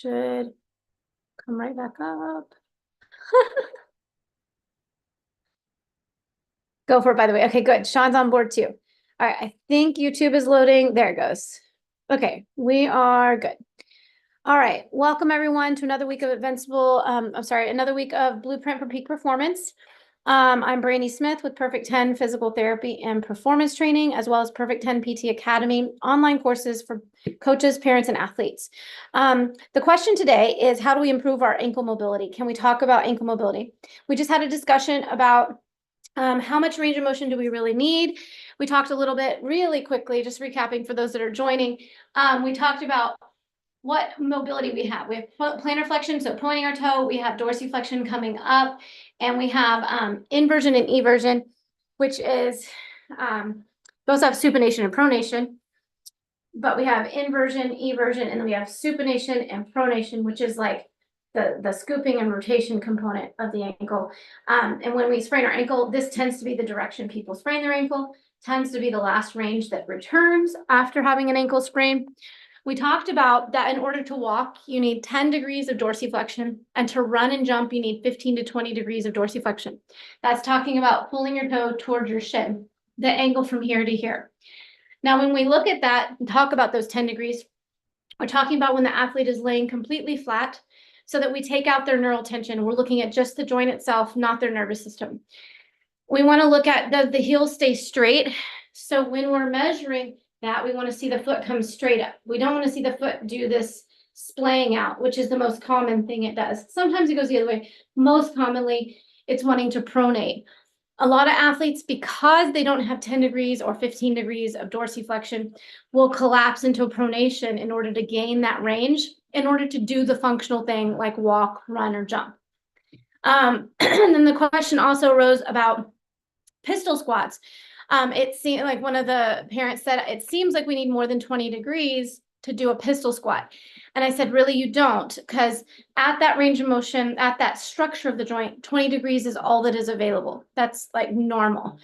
Should come right back up. Go for it, by the way. Okay, good. Sean's on board too. All right, I think YouTube is loading. There it goes. Okay, we are good. All right, welcome everyone to another week of another week of Blueprint for Peak Performance. I'm Brandi Smith with Perfect 10 Physical Therapy and Performance Training, as well as Perfect 10 PT Academy, online courses for coaches, parents, and athletes. The question today is, how do we improve our ankle mobility? Can we talk about ankle mobility? We just had a discussion about how much range of motion do we really need? We talked a little bit really quickly, just recapping for those that are joining. We talked about what mobility we have. We have plantar flexion, so pointing our toe. We have dorsiflexion coming up, and we have inversion and eversion, which is those have supination and pronation. But we have inversion, eversion, and then we have supination and pronation, which is like the scooping and rotation component of the ankle. And when we sprain our ankle, this tends to be the direction people sprain their ankle, tends to be the last range that returns after having an ankle sprain. We talked about that in order to walk, you need 10 degrees of dorsiflexion, and to run and jump, you need 15 to 20 degrees of dorsiflexion. That's talking about pulling your toe towards your shin, the angle from here to here. Now, when we look at that and talk about those 10 degrees, we're talking about when the athlete is laying completely flat so that we take out their neural tension. We're looking at just the joint itself, not their nervous system. We want to look at, does the heel stay straight? So when we're measuring that, we want to see the foot come straight up. We don't want to see the foot do this splaying out, which is the most common thing it does. Sometimes it goes the other way. Most commonly, it's wanting to pronate. A lot of athletes, because they don't have 10 degrees or 15 degrees of dorsiflexion, will collapse into a pronation in order to gain that range, in order to do the functional thing like walk, run, or jump. And then the question also arose about pistol squats. It seemed like one of the parents said, it seems like we need more than 20 degrees to do a pistol squat. And I said, really, you don't, because at that range of motion, at that structure of the joint, 20 degrees is all that is available. That's like normal.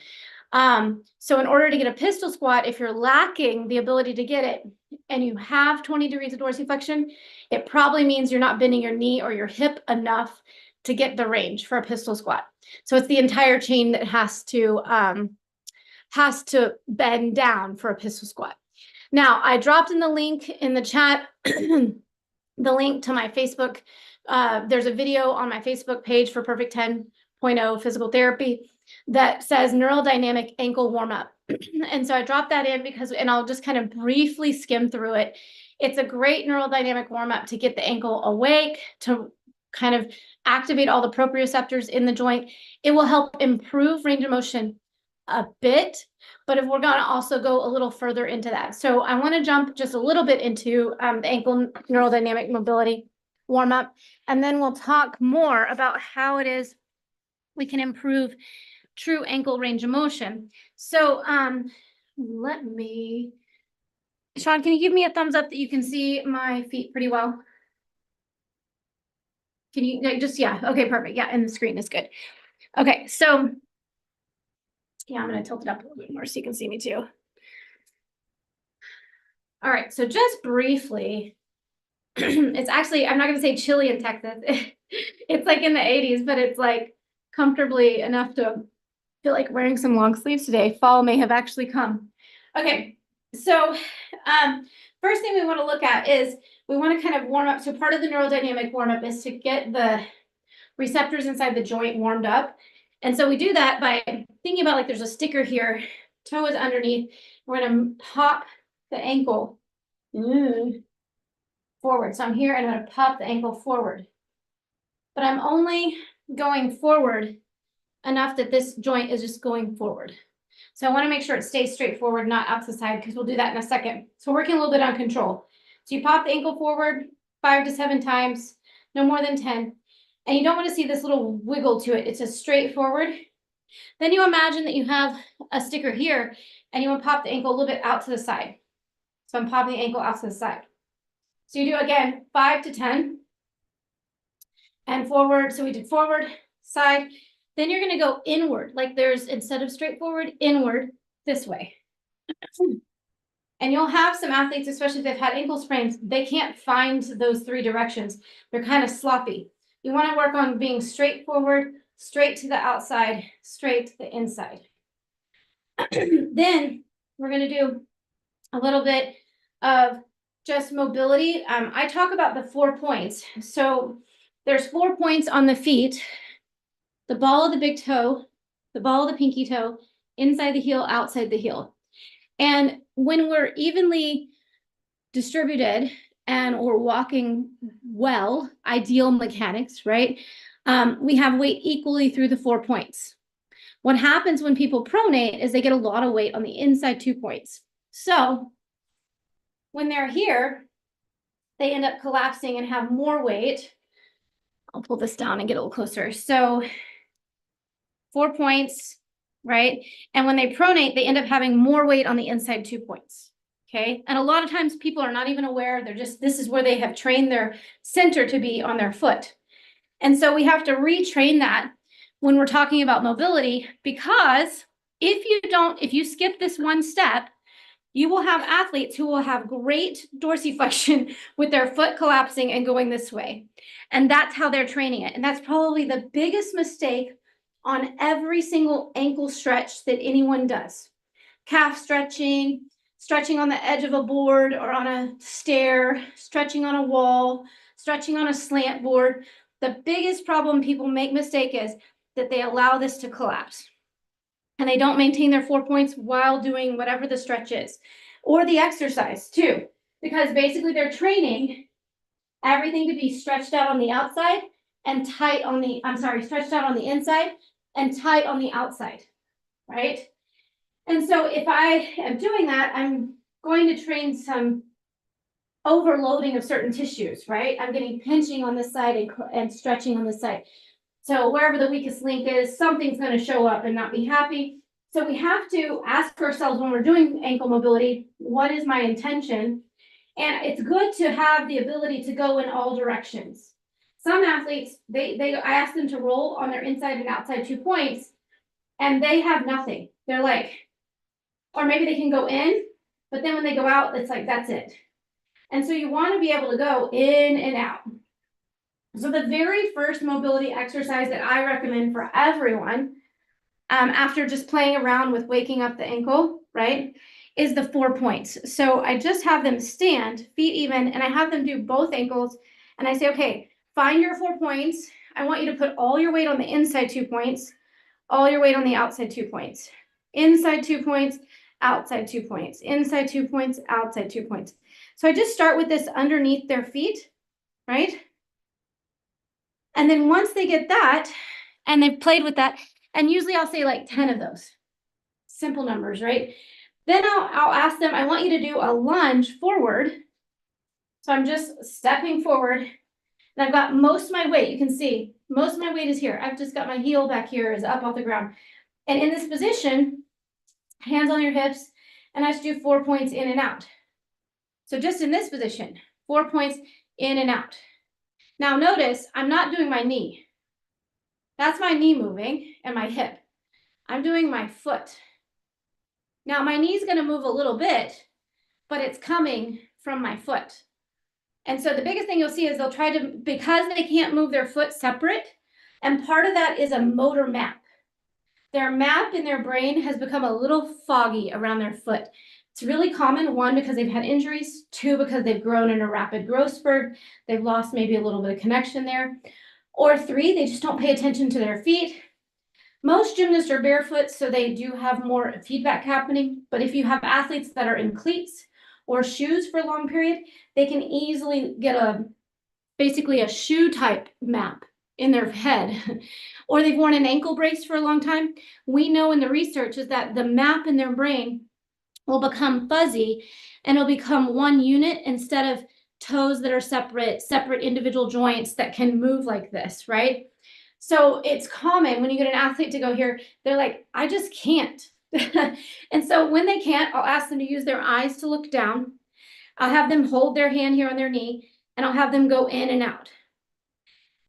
So in order to get a pistol squat, if you're lacking the ability to get it and you have 20 degrees of dorsiflexion, it probably means you're not bending your knee or your hip enough to get the range for a pistol squat. So it's the entire chain that has to bend down for a pistol squat. Now, I dropped in the link in the chat, the link to my Facebook. There's a video on my Facebook page for Perfect 10.0 Physical Therapy that says neural dynamic ankle warm-up. And so I dropped that in and I'll just kind of briefly skim through it. It's a great neural dynamic warm-up to get the ankle awake, to kind of activate all the proprioceptors in the joint. It will help improve range of motion a bit, but if we're going to also go a little further into that. So I want to jump just a little bit into the ankle neural dynamic mobility warm up, and then we'll talk more about how it is we can improve true ankle range of motion. So Sean, can you give me a thumbs up that you can see my feet pretty well? Can you yeah, okay, perfect. Yeah, and the screen is good. Okay, so yeah, I'm going to tilt it up a little bit more so you can see me too. All right, so just briefly, it's actually, I'm not going to say chilly in Texas. It's like in the 80s, but it's like comfortably enough to feel like wearing some long sleeves today. Fall may have actually come. Okay, so first thing we want to look at is we want to kind of warm up. So part of the neurodynamic warm up is to get the receptors inside the joint warmed up. And so we do that by thinking about, like, there's a sticker here, toe is underneath. We're going to pop the ankle forward. So I'm here and I'm going to pop the ankle forward. But I'm only going forward enough that this joint is just going forward. So I want to make sure it stays straight forward, not out to the side, because we'll do that in a second. So we're working a little bit on control. So you pop the ankle forward 5 to 7 times, no more than 10. And you don't want to see this little wiggle to it. It's just straight forward. Then you imagine that you have a sticker here and you want to pop the ankle a little bit out to the side. So I'm popping the ankle out to the side. So you do again 5 to 10 and forward. So we did forward, side. Then you're going to go inward, like there's, instead of straightforward, inward this way. And you'll have some athletes, especially if they've had ankle sprains, they can't find those 3 directions. They're kind of sloppy. You want to work on being straight forward, straight to the outside, straight to the inside. Then we're going to do a little bit of just mobility. I talk about the 4 points. So there's 4 points on the feet: the ball of the big toe, the ball of the pinky toe, inside the heel, outside the heel. And when we're evenly distributed and we're walking well, ideal mechanics, right? We have weight equally through the 4 points. What happens when people pronate is they get a lot of weight on the inside 2 points. So when they're here, they end up collapsing and have more weight. I'll pull this down and get a little closer. So 4 points, right? And when they pronate, they end up having more weight on the inside 2 points. Okay. And a lot of times people are not even aware. They're just, this is where they have trained their center to be on their foot. And so we have to retrain that when we're talking about mobility, because if you skip this one step, you will have athletes who will have great dorsiflexion with their foot collapsing and going this way. And that's how they're training it. And that's probably the biggest mistake on every single ankle stretch that anyone does. Calf stretching, stretching on the edge of a board or on a stair, stretching on a wall, stretching on a slant board. The biggest problem people make mistake is that they allow this to collapse. And they don't maintain their 4 points while doing whatever the stretch is, or the exercise too, because basically they're training everything to be stretched out on the outside and tight on the, stretched out on the inside and tight on the outside, right? And so if I am doing that, I'm going to train some overloading of certain tissues, right? I'm getting pinching on this side and stretching on this side. So wherever the weakest link is, something's going to show up and not be happy. So we have to ask ourselves when we're doing ankle mobility, what is my intention? And it's good to have the ability to go in all directions. Some athletes, I ask them to roll on their inside and outside 2 points, and they have nothing. They're like, or maybe they can go in, but then when they go out, it's like, that's it. And so you want to be able to go in and out. So the very first mobility exercise that I recommend for everyone, after just playing around with waking up the ankle, right, is the 4 points. So I just have them stand, feet even, and I have them do both ankles. And I say, okay, find your 4 points. I want you to put all your weight on the inside 2 points, all your weight on the outside 2 points. Inside 2 points, outside 2 points, inside 2 points, outside 2 points. So I just start with this underneath their feet, right? And then once they get that, and they've played with that, and usually I'll say like 10 of those, simple numbers, right? Then I'll ask them, I want you to do a lunge forward. So I'm just stepping forward, and I've got most of my weight, you can see, most of my weight is here. I've just got my heel back here is up off the ground. And in this position, hands on your hips, and I just do 4 points in and out. So just in this position, 4 points in and out. Now notice, I'm not doing my knee. That's my knee moving and my hip. I'm doing my foot. Now my knee's going to move a little bit, but it's coming from my foot. And so the biggest thing you'll see is they'll try to, because they can't move their foot separate, and part of that is a motor map. Their map in their brain has become a little foggy around their foot. It's really common, 1, because they've had injuries, 2, because they've grown in a rapid growth spurt, they've lost maybe a little bit of connection there, or 3, they just don't pay attention to their feet. Most gymnasts are barefoot, so they do have more feedback happening, but if you have athletes that are in cleats or shoes for a long period, they can easily get basically a shoe type map in their head, or they've worn an ankle brace for a long time. We know in the research is that the map in their brain will become fuzzy and it'll become one unit instead of toes that are separate individual joints that can move like this, right? So it's common when you get an athlete to go here, they're like, I just can't. And so when they can't, I'll ask them to use their eyes to look down. I'll have them hold their hand here on their knee, and I'll have them go in and out.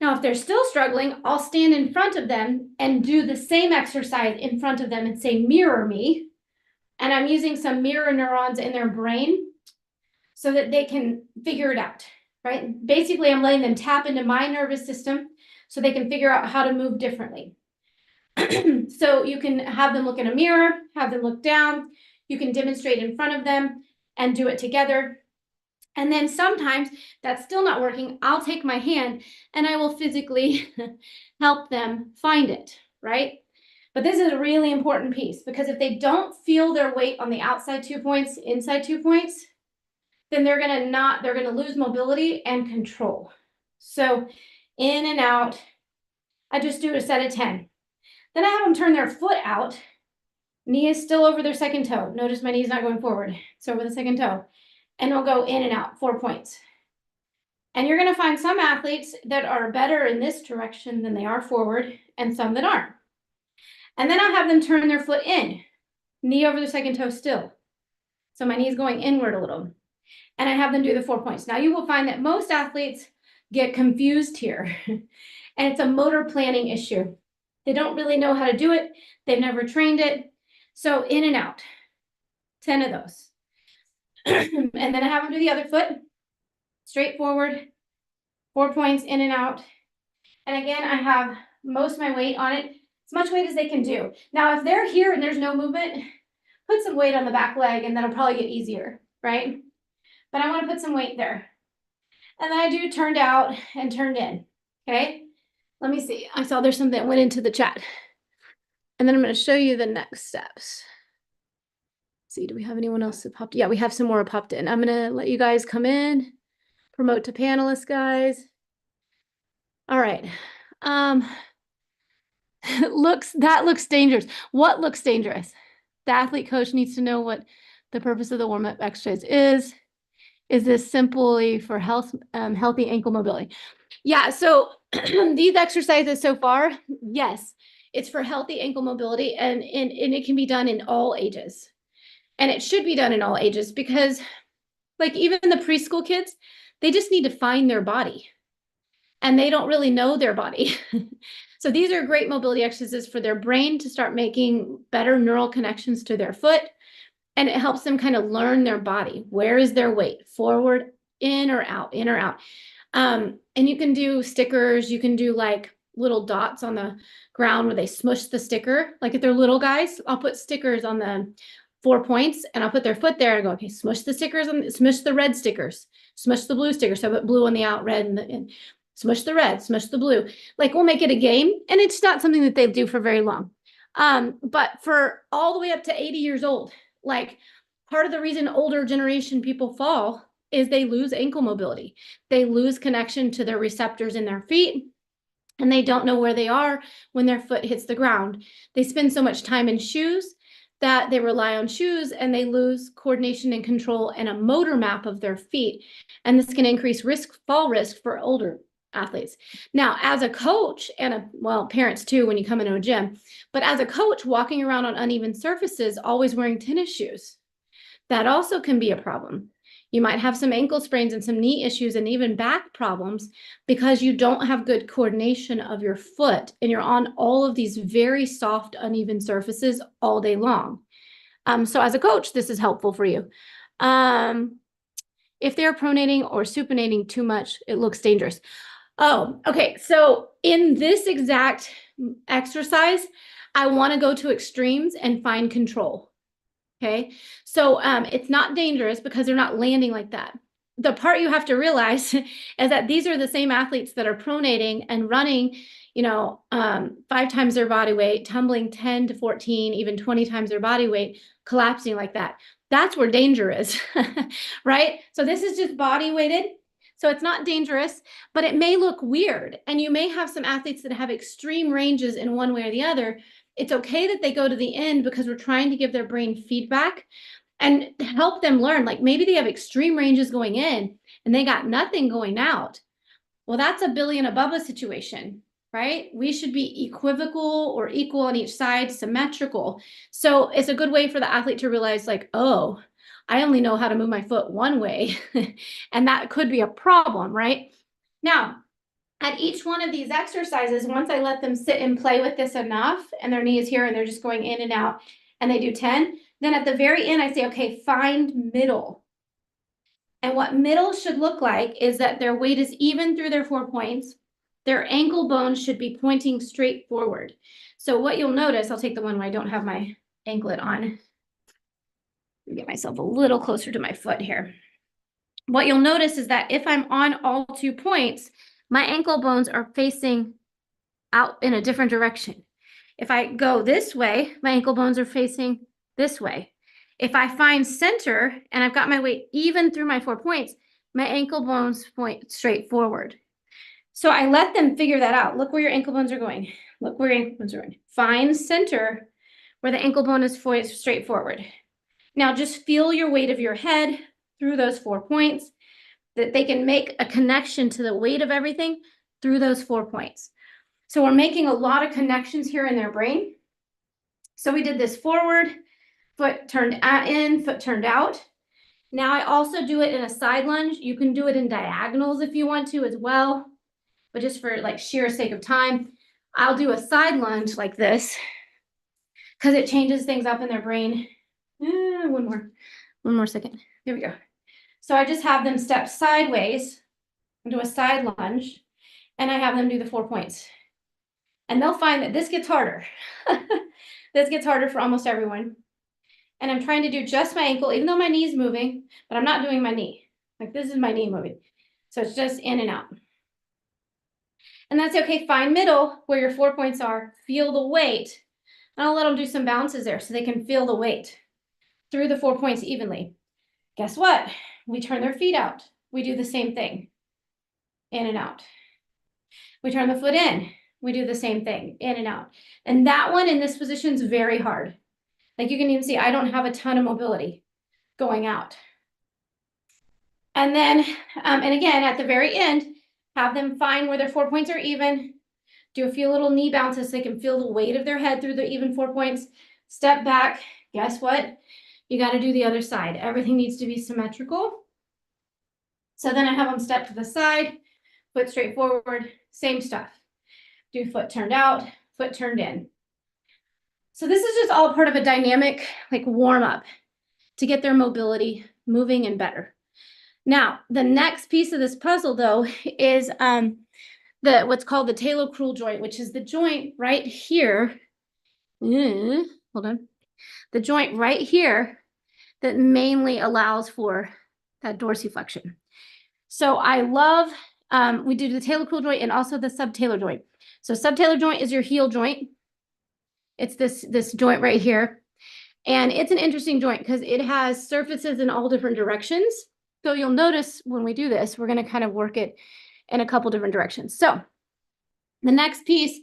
Now, if they're still struggling, I'll stand in front of them and do the same exercise in front of them and say, mirror me. And I'm using some mirror neurons in their brain so that they can figure it out, right? Basically, I'm letting them tap into my nervous system so they can figure out how to move differently. So you can have them look in a mirror, have them look down. You can demonstrate in front of them and do it together. And then sometimes that's still not working. I'll take my hand and I will physically help them find it, right? But this is a really important piece because if they don't feel their weight on the outside 2 points, inside 2 points, then they're gonna lose mobility and control. So in and out, I just do a set of 10. Then I have them turn their foot out. Knee is still over their second toe. Notice my knee is not going forward. It's over the second toe. And it'll go in and out, 4 points. And you're gonna find some athletes that are better in this direction than they are forward, and some that aren't. And then I'll have them turn their foot in, knee over the second toe still. So my knee is going inward a little. And I have them do the 4 points. Now you will find that most athletes get confused here. And it's a motor planning issue. They don't really know how to do it. They've never trained it. So in and out, 10 of those. And then I have them do the other foot, straight forward, 4 points, in and out. And again, I have most of my weight on it, as much weight as they can do. Now, if they're here and there's no movement, put some weight on the back leg and that'll probably get easier, right? But I want to put some weight there. And then I do turned out and turned in, okay? Let me see. I saw there's something that went into the chat. And then I'm going to show you the next steps. Let's see, do we have anyone else that popped? Yeah, we have some more who popped in. I'm going to let you guys come in, promote to panelists, guys. All right. That looks dangerous. What looks dangerous? The athlete coach needs to know what the purpose of the warm-up exercise is. Is this simply for healthy ankle mobility? Yeah, so these exercises so far, yes, it's for healthy ankle mobility and it can be done in all ages. And it should be done in all ages because like even the preschool kids, they just need to find their body and they don't really know their body. So these are great mobility exercises for their brain to start making better neural connections to their foot. And it helps them kind of learn their body. Where is their weight? Forward, in or out, in or out. And you can do stickers. You can do like little dots on the ground where they smush the sticker. Like if they're little guys, I'll put stickers on the 4 points and I'll put their foot there and go, okay, smush the stickers, smush the red stickers, smush the blue stickers. So I put blue on the out, red, and smush the red, smush the blue. Like we'll make it a game. And it's not something that they do for very long. But for all the way up to 80 years old, like part of the reason older generation people fall is they lose ankle mobility. They lose connection to their receptors in their feet and they don't know where they are when their foot hits the ground. They spend so much time in shoes that they rely on shoes and they lose coordination and control and a motor map of their feet. And this can increase fall risk for older athletes. Now, as a coach and parents too, when you come into a gym, but as a coach walking around on uneven surfaces, always wearing tennis shoes, that also can be a problem. You might have some ankle sprains and some knee issues and even back problems because you don't have good coordination of your foot and you're on all of these very soft, uneven surfaces all day long. So as a coach, this is helpful for you. If they're pronating or supinating too much, it looks dangerous. Oh, okay. So in this exact exercise, I want to go to extremes and find control. Okay. So it's not dangerous because they're not landing like that. The part you have to realize is that these are the same athletes that are pronating and running, 5 times their body weight, tumbling 10 to 14, even 20 times their body weight, collapsing like that. That's where danger is, right? So this is just body weighted. So it's not dangerous, but it may look weird. And you may have some athletes that have extreme ranges in one way or the other. It's okay that they go to the end because we're trying to give their brain feedback and help them learn. Like maybe they have extreme ranges going in and they got nothing going out. Well, that's a Billy and a Bubba situation, right? We should be equivocal or equal on each side, symmetrical. So it's a good way for the athlete to realize like, oh, I only know how to move my foot one way. And that could be a problem, right? Now, at each one of these exercises, once I let them sit and play with this enough and their knee is here and they're just going in and out and they do 10, Then at the very end, I say, okay, find middle. And what middle should look like is that their weight is even through their 4 points. Their ankle bones should be pointing straight forward. So what you'll notice, I'll take the one where I don't have my anklet on. Get myself a little closer to my foot here. What you'll notice is that if I'm on all 2 points, my ankle bones are facing out in a different direction. If I go this way, my ankle bones are facing this way. If I find center and I've got my weight even through my 4 points, my ankle bones point straight forward. So I let them figure that out. Look where your ankle bones are going. Look where your ankle bones are going. Find center where the ankle bone is straight forward. Now just feel your weight of your head through those 4 points, that they can make a connection to the weight of everything through those 4 points. So we're making a lot of connections here in their brain. So we did this forward, foot turned in, foot turned out. Now I also do it in a side lunge. You can do it in diagonals if you want to as well, but just for like sheer sake of time, I'll do a side lunge like this because it changes things up in their brain. One more second. Here we go. So I just have them step sideways and do a side lunge, and I have them do the 4 points. And they'll find that this gets harder. This gets harder for almost everyone. And I'm trying to do just my ankle, even though my knee is moving, but I'm not doing my knee. Like this is my knee moving. So it's just in and out. And that's okay. Find middle where your 4 points are. Feel the weight. And I'll let them do some bounces there so they can feel the weight through the 4 points evenly. Guess what? We turn their feet out. We do the same thing. In and out. We turn the foot in. We do the same thing. In and out. And that one in this position is very hard. Like you can even see, I don't have a ton of mobility going out. And then, and again, at the very end, have them find where their 4 points are even. Do a few little knee bounces so they can feel the weight of their head through the even 4 points. Step back. Guess what? You got to do the other side. Everything needs to be symmetrical. So then I have them step to the side, foot straight forward, same stuff. Do foot turned out, foot turned in. So this is just all part of a dynamic like warm up to get their mobility moving and better. Now, the next piece of this puzzle though is what's called the talocrural joint, which is the joint right here. Hold on. The joint right here that mainly allows for that dorsiflexion. So I love, we do the talocrural joint and also the subtalar joint. So subtalar joint is your heel joint. It's this joint right here. And it's an interesting joint because it has surfaces in all different directions. So you'll notice when we do this, we're going to kind of work it in a couple different directions. So the next piece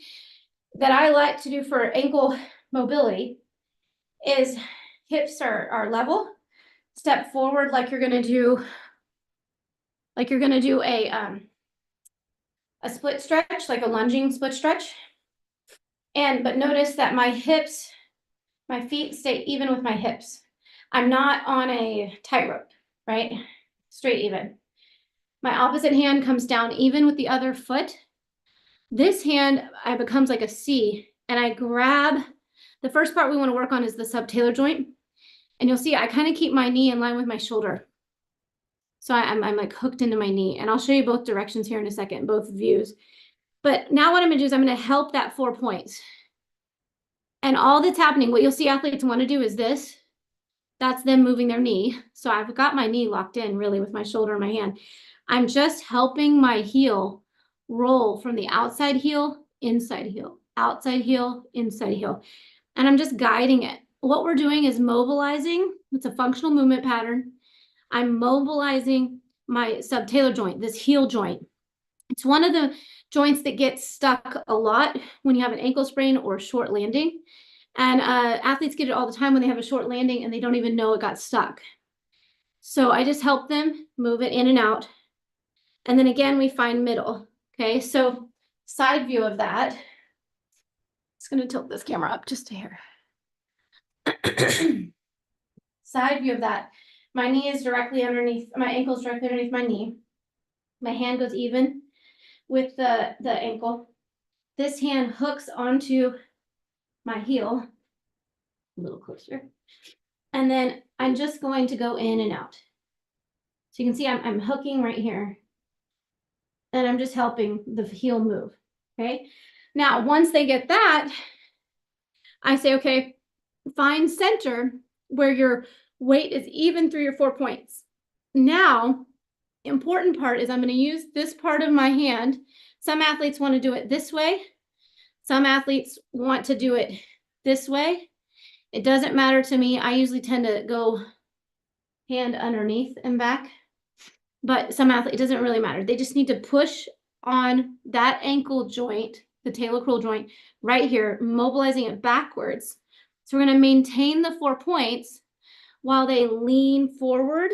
that I like to do for ankle mobility is hips are level. Step forward like you're going to do a split stretch, like a lunging split stretch. But notice that my hips, my feet stay even with my hips. I'm not on a tightrope, right? Straight even. My opposite hand comes down even with the other foot. This hand, I becomes like a C, and I grab, the first part we want to work on is the subtalar joint. And you'll see I kind of keep my knee in line with my shoulder. So I'm like hooked into my knee, and I'll show you both directions here in a second, both views. But now what I'm gonna do is I'm gonna help that 4 points. And all that's happening, what you'll see athletes want to do is this. That's them moving their knee. So I've got my knee locked in really with my shoulder and my hand. I'm just helping my heel roll from the outside heel, inside heel, outside heel, inside heel. And I'm just guiding it. What we're doing is mobilizing. It's a functional movement pattern. I'm mobilizing my subtalar joint, this heel joint. It's one of the joints that gets stuck a lot when you have an ankle sprain or short landing. And athletes get it all the time when they have a short landing and they don't even know it got stuck. So I just help them move it in and out. And then again, we find middle. Okay, so side view of that. It's going to tilt this camera up just to here. Side view of that. My knee is directly underneath, my ankle is directly underneath my knee. My hand goes even with the ankle. This hand hooks onto my heel. A little closer. And then I'm just going to go in and out. So you can see I'm hooking right here. And I'm just helping the heel move, okay? Now, once they get that, I say, okay, find center where your weight is even through your 4 points. Now, important part is I'm going to use this part of my hand. Some athletes want to do it this way. Some athletes want to do it this way. It doesn't matter to me. I usually tend to go hand underneath and back, but some athletes, it doesn't really matter. They just need to push on that ankle joint, the talocrural joint right here, mobilizing it backwards. So we're going to maintain the 4 points while they lean forward,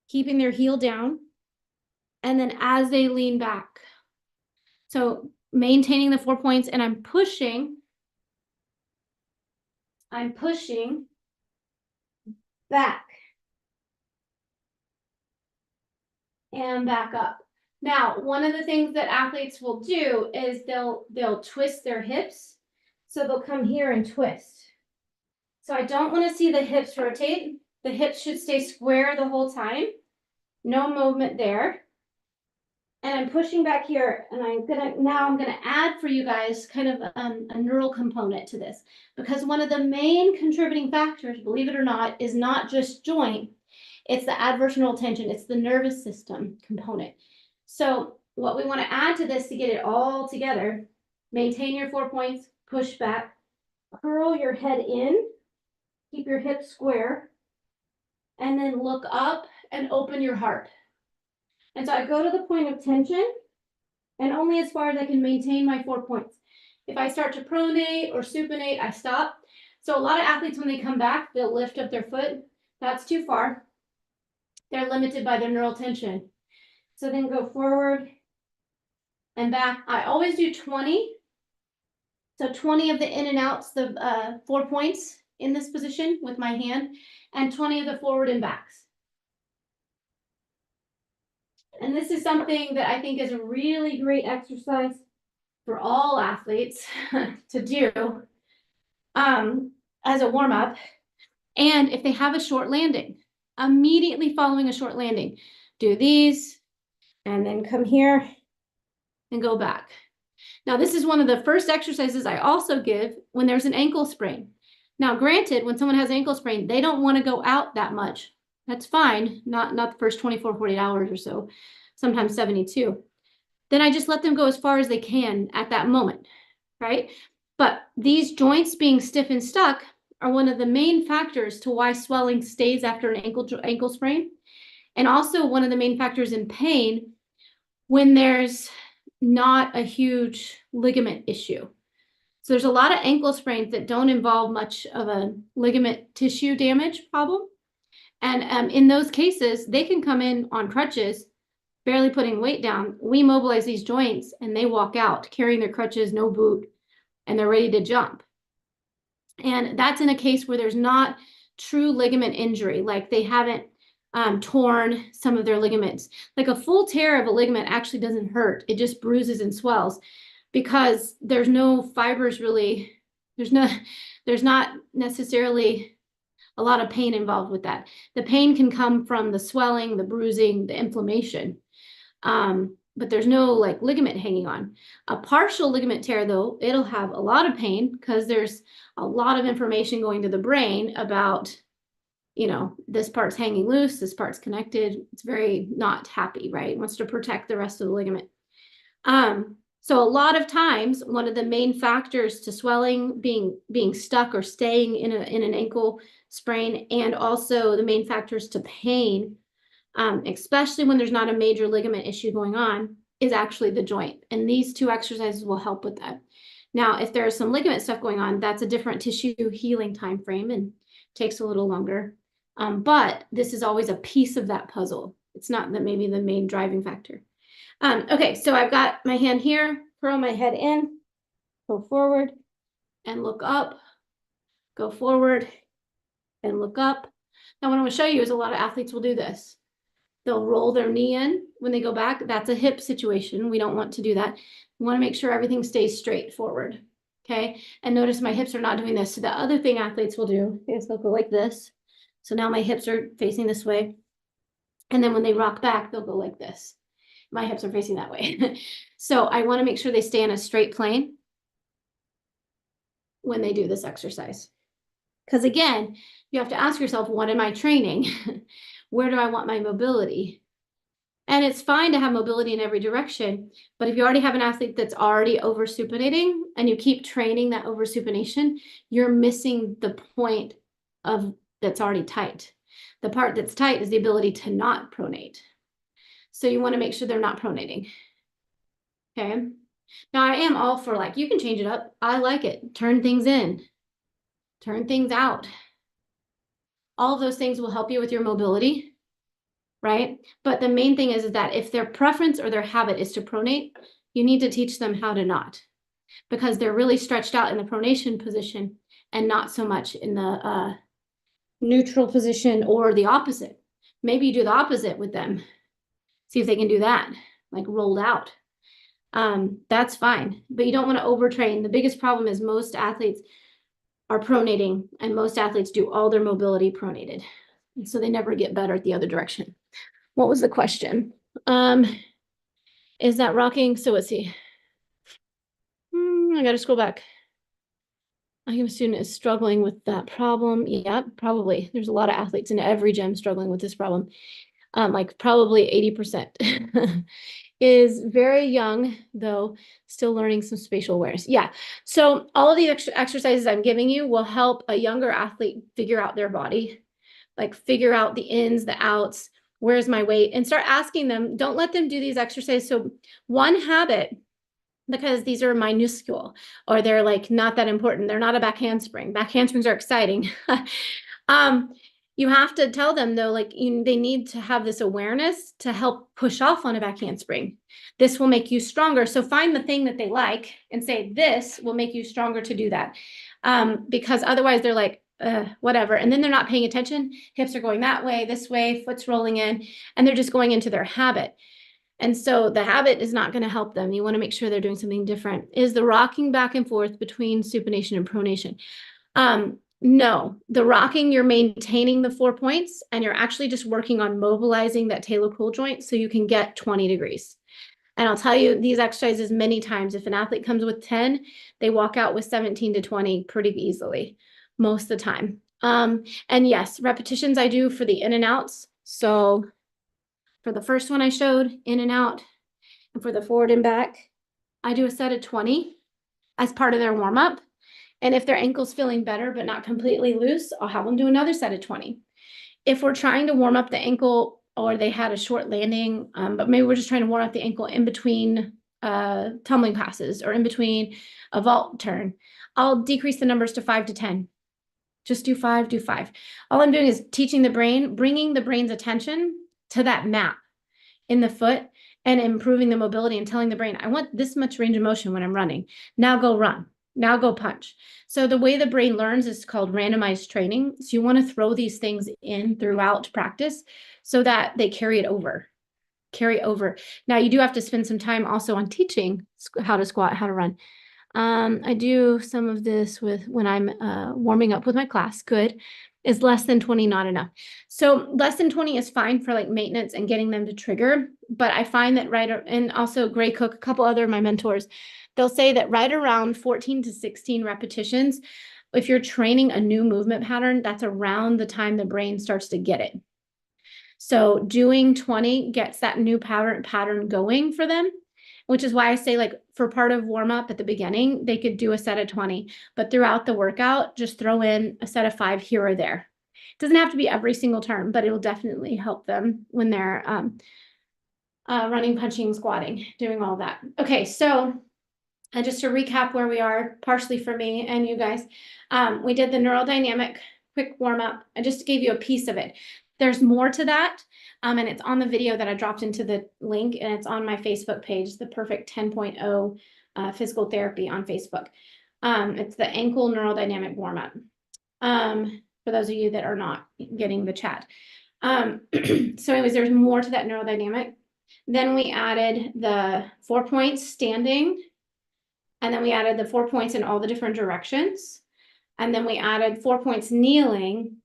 keeping their heel down. And then as they lean back. So maintaining the 4 points, and I'm pushing back and back up. Now, one of the things that athletes will do is they'll twist their hips. So they'll come here and twist. So I don't want to see the hips rotate. The hips should stay square the whole time. No movement there. And I'm pushing back here, and I'm gonna add for you guys kind of a neural component to this, because one of the main contributing factors, believe it or not, is not just joint, it's the adverse neural tension, it's the nervous system component. So what we want to add to this to get it all together, maintain your 4 points, push back, curl your head in, keep your hips square, and then look up and open your heart. And so I go to the point of tension, and only as far as I can maintain my 4 points. If I start to pronate or supinate, I stop. So a lot of athletes, when they come back, they'll lift up their foot. That's too far. They're limited by their neural tension. So then go forward and back. I always do 20. So 20 of the in and outs, the 4 points in this position with my hand, and 20 of the forward and backs. And this is something that I think is a really great exercise for all athletes to do as a warm-up. And if they have a short landing, immediately following a short landing, do these and then come here and go back. Now, this is one of the first exercises I also give when there's an ankle sprain. Now, granted, when someone has ankle sprain, they don't want to go out that much. That's fine, not the first 24, 48 hours or so, sometimes 72. Then I just let them go as far as they can at that moment, right? But these joints being stiff and stuck are one of the main factors to why swelling stays after an ankle sprain, and also one of the main factors in pain when there's not a huge ligament issue. So there's a lot of ankle sprains that don't involve much of a ligament tissue damage problem. And in those cases, they can come in on crutches, barely putting weight down. We mobilize these joints and they walk out carrying their crutches, no boot, and they're ready to jump. And that's in a case where there's not true ligament injury, like they haven't torn some of their ligaments. Like a full tear of a ligament actually doesn't hurt. It just bruises and swells because there's no fibers really, there's not necessarily a lot of pain involved with that. The pain can come from the swelling, the bruising, the inflammation. But there's no like ligament hanging on. A partial ligament tear, though, it'll have a lot of pain because there's a lot of information going to the brain about, you know, this part's hanging loose, this part's connected. It's very not happy, right? It wants to protect the rest of the ligament. So a lot of times, one of the main factors to swelling being stuck or staying in an ankle sprain, and also the main factors to pain, especially when there's not a major ligament issue going on, is actually the joint. And these two exercises will help with that. Now, if there's some ligament stuff going on, that's a different tissue healing time frame and takes a little longer. But this is always a piece of that puzzle. It's not that maybe the main driving factor. Okay, so I've got my hand here, curl my head in, go forward and look up, go forward and look up. Now, what I'm going to show you is a lot of athletes will do this. They'll roll their knee in when they go back. That's a hip situation. We don't want to do that. We want to make sure everything stays straight forward. Okay, and notice my hips are not doing this. So the other thing athletes will do is they'll go like this So now my hips are facing this way. And then when they rock back, they'll go like this. My hips are facing that way. So I want to make sure they stay in a straight plane when they do this exercise. Because again, you have to ask yourself, what am I training? Where do I want my mobility? And it's fine to have mobility in every direction, but if you already have an athlete that's already over-supinating and you keep training that over-supination, you're missing the point of that's already tight. The part that's tight is the ability to not pronate. So you want to make sure they're not pronating. Okay. Now I am all for like, you can change it up. I like it. Turn things in, turn things out. All of those things will help you with your mobility, right? But the main thing is that if their preference or their habit is to pronate, you need to teach them how to not, because they're really stretched out in the pronation position and not so much in the neutral position or the opposite. Maybe you do the opposite with them. See if they can do that, like rolled out. That's fine, but you don't want to overtrain. The biggest problem is most athletes are pronating, and most athletes do all their mobility pronated. And so they never get better at the other direction. What was the question? Is that rocking? So let's see. I got to scroll back. I am a student is struggling with that problem. Yeah, probably. There's a lot of athletes in every gym struggling with this problem. Like probably 80% is very young, though still learning some spatial awareness. Yeah. So all of these exercises I'm giving you will help a younger athlete figure out their body, like figure out the ins, the outs, where's my weight, and start asking them. Don't let them do these exercises. So one habit, because these are minuscule or they're like not that important. They're not a back handspring. Back handsprings are exciting. You have to tell them though, like they need to have this awareness to help push off on a back handspring. This will make you stronger. So find the thing that they like and say, this will make you stronger to do that. Because otherwise they're like, whatever. And then they're not paying attention. Hips are going that way, this way, foot's rolling in, and they're just going into their habit. And so the habit is not going to help them. You want to make sure they're doing something different. Is the rocking back and forth between supination and pronation? No, the rocking, you're maintaining the 4 points and you're actually just working on mobilizing that talocrural joint so you can get 20 degrees. And I'll tell you these exercises many times. If an athlete comes with 10, they walk out with 17 to 20 pretty easily most of the time. And yes, repetitions I do for the in and outs. So for the first one I showed, in and out, and for the forward and back, I do a set of 20 as part of their warm up. And if their ankle's feeling better, but not completely loose, I'll have them do another set of 20. If we're trying to warm up the ankle or they had a short landing, but maybe we're just trying to warm up the ankle in between tumbling passes or in between a vault turn, I'll decrease the numbers to 5 to 10. Just do 5, do 5. All I'm doing is teaching the brain, bringing the brain's attention to that map in the foot and improving the mobility and telling the brain, I want this much range of motion when I'm running. Now go run. Now go punch. So the way the brain learns is called randomized training. So you want to throw these things in throughout practice so that they carry over. Now you do have to spend some time also on teaching how to squat, how to run. I do some of this when I'm warming up with my class. Good. Is less than 20 not enough? So less than 20 is fine for like maintenance and getting them to trigger. But I find that and also Gray Cook, a couple other of my mentors, they'll say that right around 14 to 16 repetitions, if you're training a new movement pattern, that's around the time the brain starts to get it. So doing 20 gets that new pattern going for them, which is why I say like for part of warm up at the beginning, they could do a set of 20, but throughout the workout, just throw in a set of 5 here or there. It doesn't have to be every single term, but it will definitely help them when they're running, punching, squatting, doing all that. Okay, so and just to recap where we are, partially for me and you guys, we did the neurodynamic quick warm up. I just gave you a piece of it. There's more to that, and it's on the video that I dropped into the link, and it's on my Facebook page, the Perfect 10.0 Physical Therapy on Facebook. It's the ankle neurodynamic warm up. For those of you that are not getting the chat. So anyways, there's more to that neurodynamic. Then we added the 4 points standing. And then we added the 4 points in all the different directions. And then we added 4 points kneeling.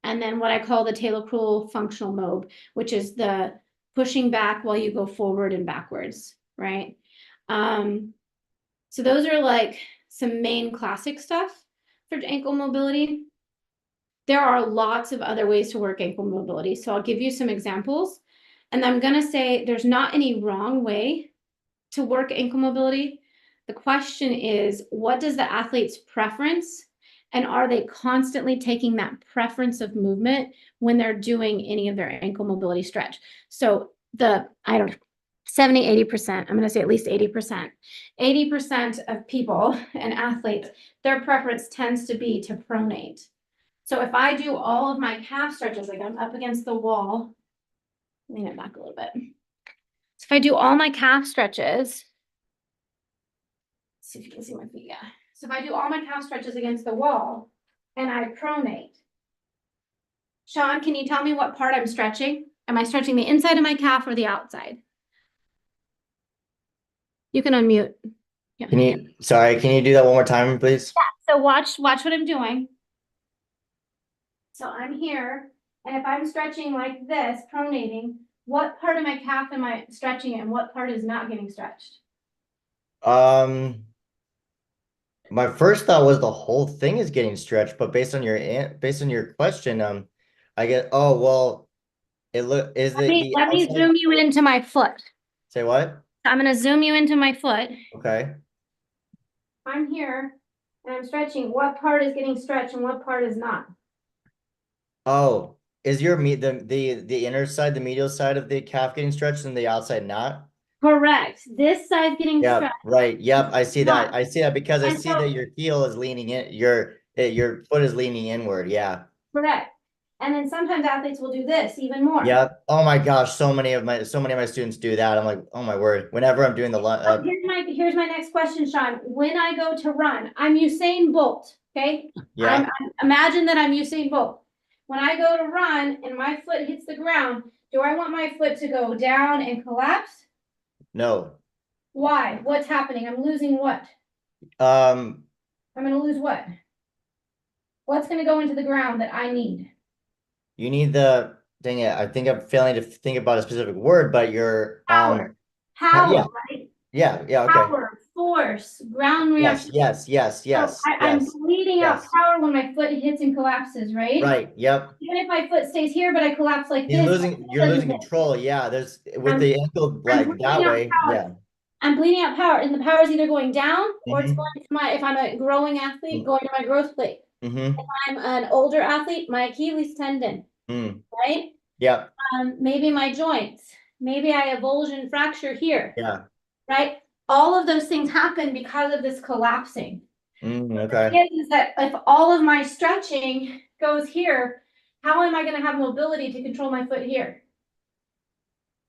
and then what I call the talocrural functional mobe, which is the pushing back while you go forward and backwards, right? So those are like some main classic stuff for ankle mobility. There are lots of other ways to work ankle mobility. So I'll give you some examples. And I'm going to say there's not any wrong way to work ankle mobility. The question is, what does the athlete's preference? And are they constantly taking that preference of movement when they're doing any of their ankle mobility stretch? So I don't know, 70, 80%, I'm going to say at least 80%. 80% of people and athletes, their preference tends to be to pronate. So if I do all of my calf stretches, like I'm up against the wall, lean it back a little bit. So if I do all my calf stretches, see if you can see my feet, yeah. So if I do all my calf stretches against the wall and I pronate, Sean, can you tell me what part I'm stretching? Am I stretching the inside of my calf or the outside? You can unmute. Yeah. Can you do that one more time, please? So watch what I'm doing. So I'm here, and if I'm stretching like this, pronating, what part of my calf am I stretching and what part is not getting stretched? My first thought was the whole thing is getting stretched, but based on your question, I get, oh well, is the Let me outside. zoom you into my foot. Say what? I'm going to zoom you into my foot. Okay. I'm here and I'm stretching. What part is getting stretched and what part is not? Oh, is the inner side, the medial side of the calf getting stretched and the outside not? Correct. This side's getting Yep, stretched. right. Yep, I see that. Not. I see that because I And see that so, your heel is leaning in, your foot is leaning inward. Yeah. correct. And then sometimes athletes will do this even more. Yep. Oh my gosh, so many of my students do that. I'm like, oh my word. Whenever I'm doing the Here's my next question, Sean. When I go to run, I'm Usain Bolt. Okay. yeah. Imagine that I'm Usain Bolt. When I go to run and my foot hits the ground, do I want my foot to go down and collapse? No. Why? What's happening? I'm losing what? Um, I'm going to lose what? What's going to go into the ground that I need? you need dang it. I think I'm failing to think about a specific word, but Power. yeah. Power, right? Yeah, okay. Power, force, ground Yes, reaction. yes, yes, So yes, I'm yes, bleeding out yes. power when my foot hits and collapses, right? Right. Yep. Even if my foot stays here, but I collapse like You're this, losing my you're foot doesn't losing hit. control. Yeah, there's with I'm the ankle I'm like bleeding that out way. power. Yeah. I'm bleeding out power, and the power is either going down or it's Mm-hmm. going to my, if I'm a growing athlete, going to my growth plate. Mm-hmm. If I'm an older athlete, my Achilles tendon, Mm. right? Yep. Maybe my joints. Maybe I avulsion fracture here, Yeah. right? All of those things happen because of this collapsing. The Okay. thing is that if all of my stretching goes here, how am I going to have mobility to control my foot here?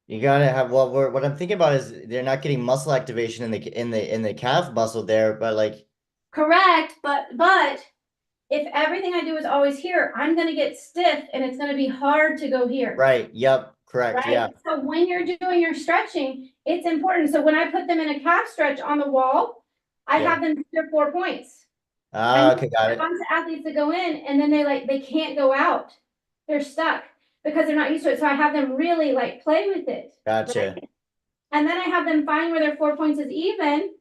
You gotta have what I'm thinking about is they're not getting muscle activation in the calf muscle there, but like Correct, but if everything I do is always here, I'm going to get stiff and it's going to be hard to go here. right. Yep. Correct. Right. Yeah. So when you're doing your stretching, it's important. So when I put them in a calf stretch on the wall, I Yeah. have them do their 4 points. Ah, And okay, got a it. bunch of athletes that go in and then they can't go out. They're stuck because they're not used to it. So I have them really like play with it. Gotcha. Right? And then I have them find where their 4 points is even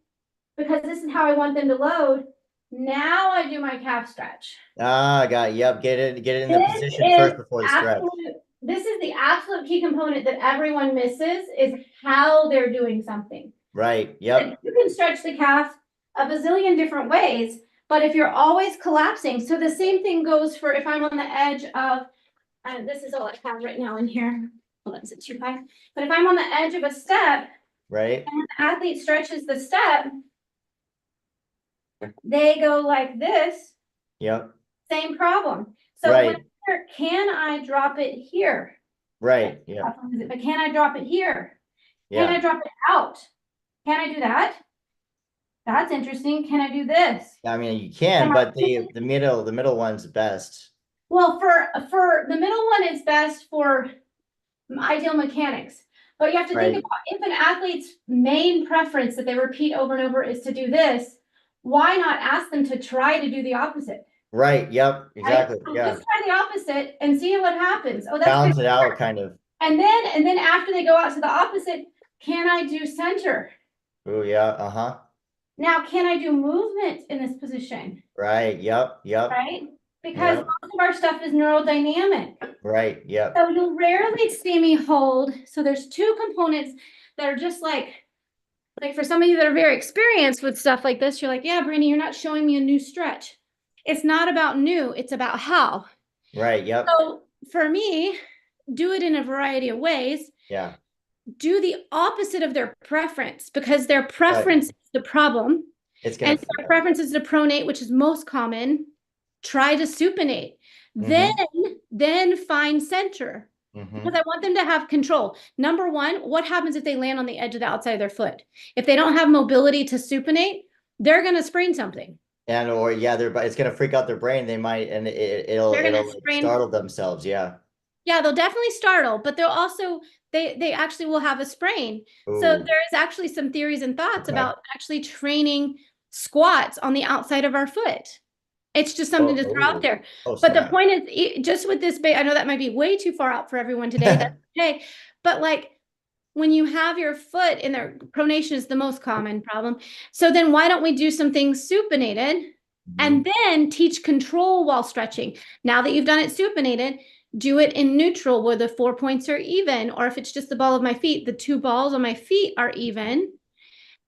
because this is how I want them to load. Now I do my calf stretch. Ah, got it. Yep. Get it in the This position is first before the stretch. absolute, this is the absolute key component that everyone misses is how they're doing something. Right. Like, Yep. you can stretch the calf a bazillion different ways, but if you're always collapsing, so the same thing goes for if I'm on the edge of, this is all I have right now in here. Hold on, is it too high? But if I'm on the edge of a step Right. and the athlete stretches the step, they go like this, Yep. same problem. So when Right. can I drop it here? Right. Yep. But can I drop it here? Can I Yeah. drop it out? Can I do that? That's interesting. Can I do this? I mean, you can, but the middle one's best. Well, for the middle one is best for ideal mechanics. But you have to think Right. about if an athlete's main preference that they repeat over and over is to do this, why not ask them to try to do the opposite? Right. Yep. right? Exactly. So Yeah. just try the opposite and see what happens. Oh, that's good. Balance it out, kind of. And then after they go out to the opposite, can I do center? Oh, yeah. Uh-huh. Now, can I do movement in this position? Right. Yep. Yep. Right? Because Yep. most of our stuff is neurodynamic. Right. Yep. So you'll rarely see me hold. So there's two components that are just like for some of you that are very experienced with stuff like this, you're like, yeah, Brandi, you're not showing me a new stretch. It's not about new, it's about how. Right. Yep. So for me, do it in a variety of ways. Yeah. Do the opposite of their preference because their Right. preference is the problem. It's gonna. And their preference is to pronate, which is most common. Try to supinate. Then, Mm-hmm. then find center because Mm-hmm. I want them to have control. Number one, what happens if they land on the edge of the outside of their foot? If they don't have mobility to supinate, they're going to sprain something. And or yeah, it's gonna freak out their brain. They might, and it'll They're going to it'll like sprain. startle themselves. Yeah. Yeah, they'll definitely startle, but they'll also they actually will have a sprain. So there Ooh. is actually some theories and thoughts Okay. about actually training squats on the outside of our foot. It's just something Oh. to throw out Oh. there. Oh, But the snap. point is, just with this, I know that might be way too far out for everyone today. That's okay. But like when you have your foot in their pronation is the most common problem. So then why don't we do some things supinated Mhm. and then teach control while stretching? Now that you've done it supinated, do it in neutral where the 4 points are even, or if it's just the ball of my feet, the two balls on my feet are even.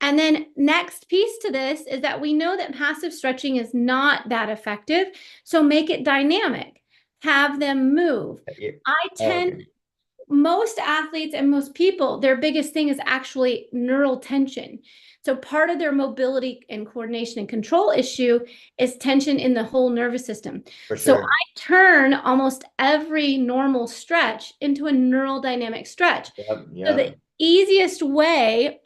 And then next piece to this is that we know that passive stretching is not that effective. So make it dynamic. Have them move. Yeah. I Oh, tend, okay. most athletes and most people, their biggest thing is actually neural tension. So part of their mobility and coordination and control issue is tension in the whole nervous system. For So sure. I turn almost every normal stretch into a neural dynamic stretch. Yep. So Yep. the easiest way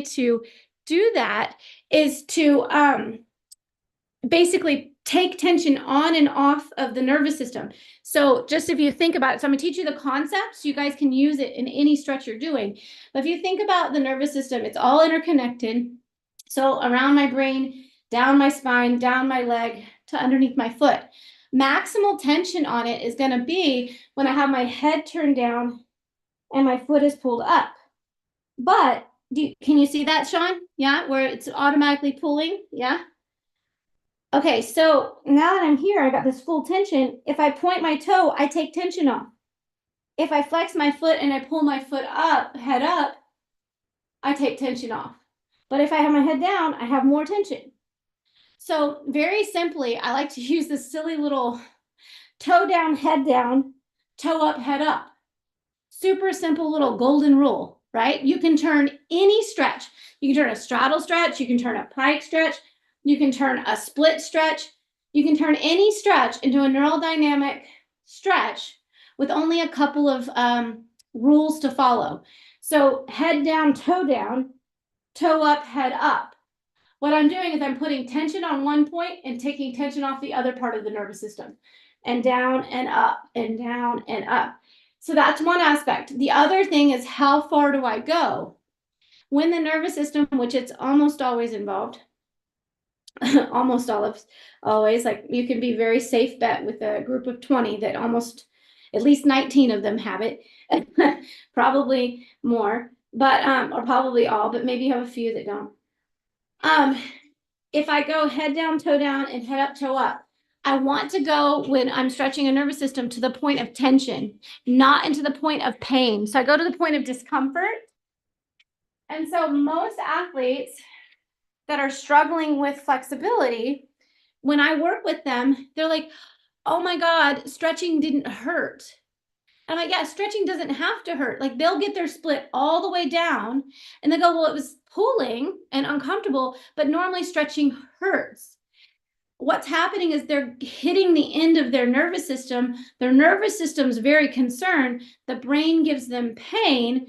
to do that is to basically take tension on and off of the nervous system. So just if you think about it, so I'm going to teach you the concepts. You guys can use it in any stretch you're doing. But if you think about the nervous system, it's all interconnected. So around my brain, down my spine, down my leg to underneath my foot. Maximal tension on it is going to be when I have my head turned down and my foot is pulled up. But can you see that, Sean? Yeah, where it's automatically pulling. Yeah. Okay, so now that I'm here, I got this full tension. If I point my toe, I take tension off. If I flex my foot and I pull my foot up, head up, I take tension off. But if I have my head down, I have more tension. So very simply, I like to use this silly little toe down, toe up, head up. Super simple little golden rule, right? You can turn any stretch. You can turn a straddle stretch. You can turn a pike stretch. You can turn a split stretch. You can turn any stretch into a neural dynamic stretch with only a couple of rules to follow. So head down, toe up, head up. What I'm doing is I'm putting tension on one point and taking tension off the other part of the nervous system and down and up and down and up. So that's one aspect. The other thing is how far do I go? When the nervous system, which it's almost always involved, almost always, like you can be very safe bet with a group of 20 that almost at least 19 of them have it, probably more, but or probably all, but maybe you have a few that don't. If I go head down, and head up, toe up, I want to go when I'm stretching a nervous system to the point of tension, not into the point of pain. So I go to the point of discomfort. And so most athletes that are struggling with flexibility, when I work with them, they're like, oh my God, stretching didn't hurt. I'm like, yeah, stretching doesn't have to hurt. Like they'll get their split all the way down and they go, well, it was pulling and uncomfortable, but normally stretching hurts. What's happening is they're hitting the end of their nervous system. Their nervous system's very concerned. The brain gives them pain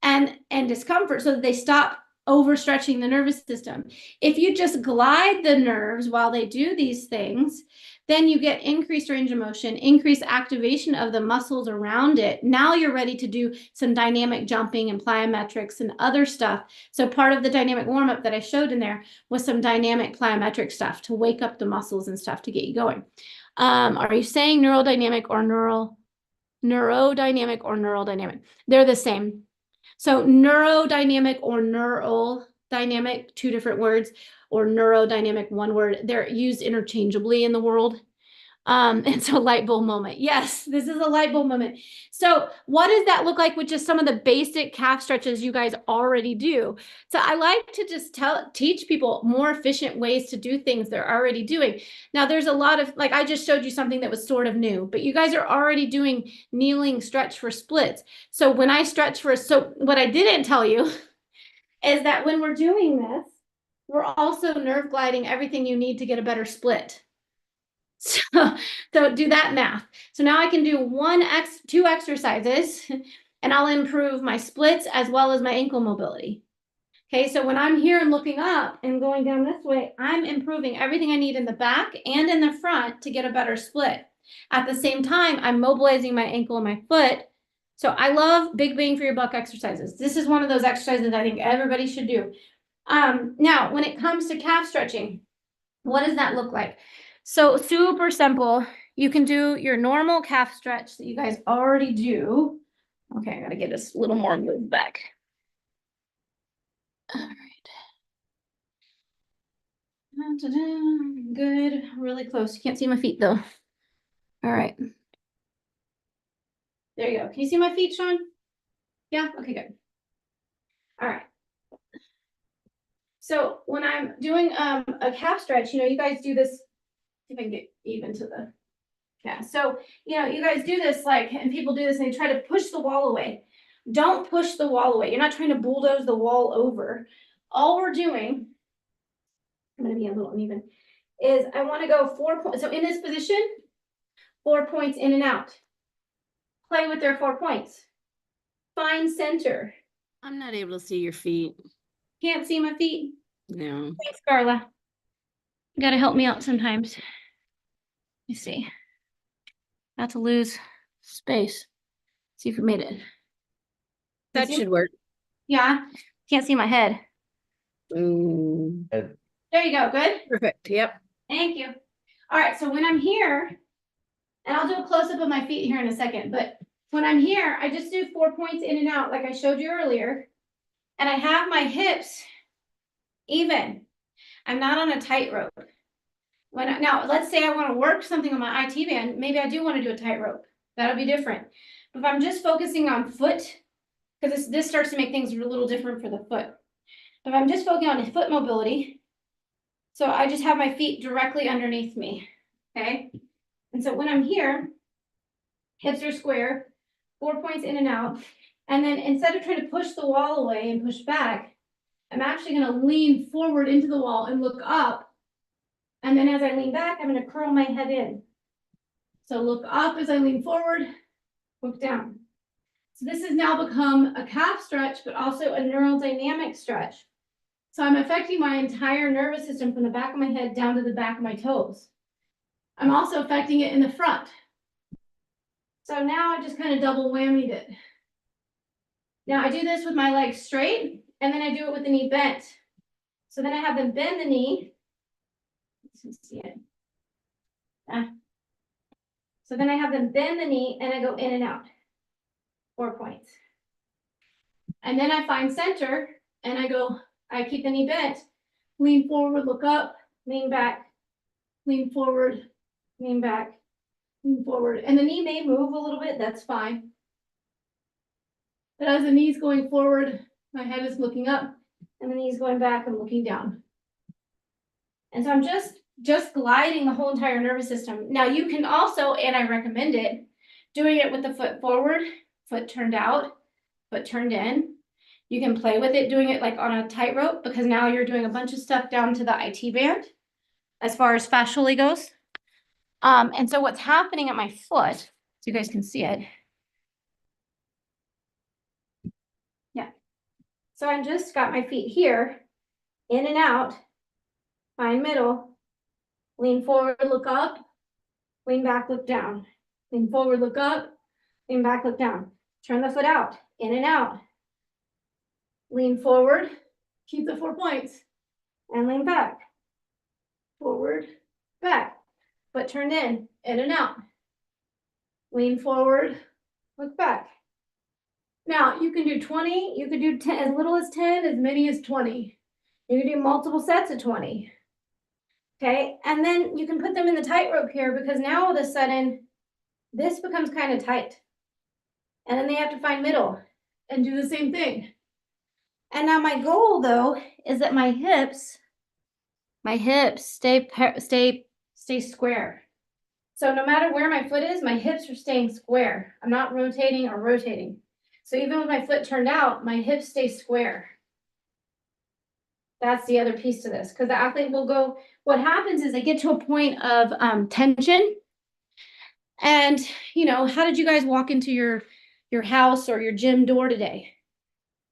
and discomfort so that they stop overstretching the nervous system. If you just glide the nerves while they do these things, Then you get increased range of motion, increased activation of the muscles around it. Now you're ready to do some dynamic jumping and plyometrics and other stuff. So part of the dynamic warm-up that I showed in there was some dynamic plyometric stuff to wake up the muscles and stuff to get you going. Are you saying neurodynamic or neurodynamic or neural dynamic? They're the same. So neurodynamic or neural dynamic, two different words, or neurodynamic, one word. They're used interchangeably in the world. And so light bulb moment. Yes, this is a light bulb moment. So what does that look like with just some of the basic calf stretches you guys already do? So I like to just teach people more efficient ways to do things they're already doing. Now there's a lot of, like I just showed you something that was sort of new, but you guys are already doing kneeling stretch for splits. So when I stretch for, so what I didn't tell you is that when we're doing this, we're also nerve gliding everything you need to get a better split. So do that math. So now I can do two exercises and I'll improve my splits as well as my ankle mobility. Okay, so when I'm here and looking up and going down this way, I'm improving everything I need in the back and in the front to get a better split. At the same time, I'm mobilizing my ankle and my foot. So I love big bang for your buck exercises. This is one of those exercises I think everybody should do. Now, when it comes to calf stretching, what does that look like? So super simple. You can do your normal calf stretch that you guys already do. Okay, I gotta get this a little more moved back. All right. Good, really close. You can't see my feet though. All right. There you go. Can you see my feet, Sean? Yeah, okay, good. All right. So when I'm doing a calf stretch, you guys do this, see if I can get even to the, yeah. So, you guys do this and people do this and they try to push the wall away. Don't push the wall away. You're not trying to bulldoze the wall over. All we're doing, I'm going to be a little uneven, is I want to go 4 points. So in this position, 4 points in and out. Play with their 4 points. Find center. I'm not able to see your feet. Can't see my feet? No. Thanks, Carla. You got to help me out sometimes. Let me see. Not to lose space. See if we made it. That should work. Yeah. Can't see my head. Mm. There you go. Good. Perfect. Yep. Thank you. All right. So when I'm here, and I'll do a close up of my feet here in a second, but when I'm here, I just do 4 points in and out like I showed you earlier. And I have my hips even. I'm not on a tightrope. Now, let's say I want to work something on my IT band. Maybe I do want to do a tightrope. That'll be different. But if I'm just focusing on foot, because this starts to make things a little different for the foot. If I'm just focusing on foot mobility, so I just have my feet directly underneath me, okay? And so when I'm here, hips are square, 4 points in and out. And then instead of trying to push the wall away and push back, I'm actually going to lean forward into the wall and look up. And then as I lean back, I'm going to curl my head in. So look up as I lean forward, look down. So this has now become a calf stretch, but also a neural dynamic stretch. So I'm affecting my entire nervous system from the back of my head down to the back of my toes. I'm also affecting it in the front. So now I just kind of double whammied it. Now I do this with my legs straight, and then I do it with the knee bent. So then I have them bend the knee. Let's see it. So then I have them bend the knee and I go in and out. 4 points. And then I find center and I keep the knee bent, lean forward, look up, lean back, lean forward, lean back, lean forward. And the knee may move a little bit, that's fine. But as the knee's going forward, my head is looking up and the knee's going back and looking down. And so I'm just gliding the whole entire nervous system. Now you can also, and I recommend it, doing it with the foot forward, foot turned out, foot turned in. You can play with it, doing it like on a tightrope, because now you're doing a bunch of stuff down to the IT band as far as fascially goes. And so what's happening at my foot, so you guys can see it. Yeah. So I just got my feet here, in and out, find middle, lean forward, look up, lean back, look down, lean forward, look up, lean back, look down, turn the foot out, in and out, lean forward, keep the 4 points, and lean back, forward, back, but turn in and out, lean forward, look back. Now you can do 20, you could do 10, as little as 10, as many as 20. You can do multiple sets of 20. Okay, and then you can put them in the tightrope here because now all of a sudden this becomes kind of tight. And then they have to find middle and do the same thing. And now my goal though is that my hips stay square. So no matter where my foot is, my hips are staying square. I'm not rotating or rotating. So even with my foot turned out, my hips stay square. That's the other piece to this, because the athlete will go, what happens is they get to a point of tension. And, you know, how did you guys walk into your house or your gym door today?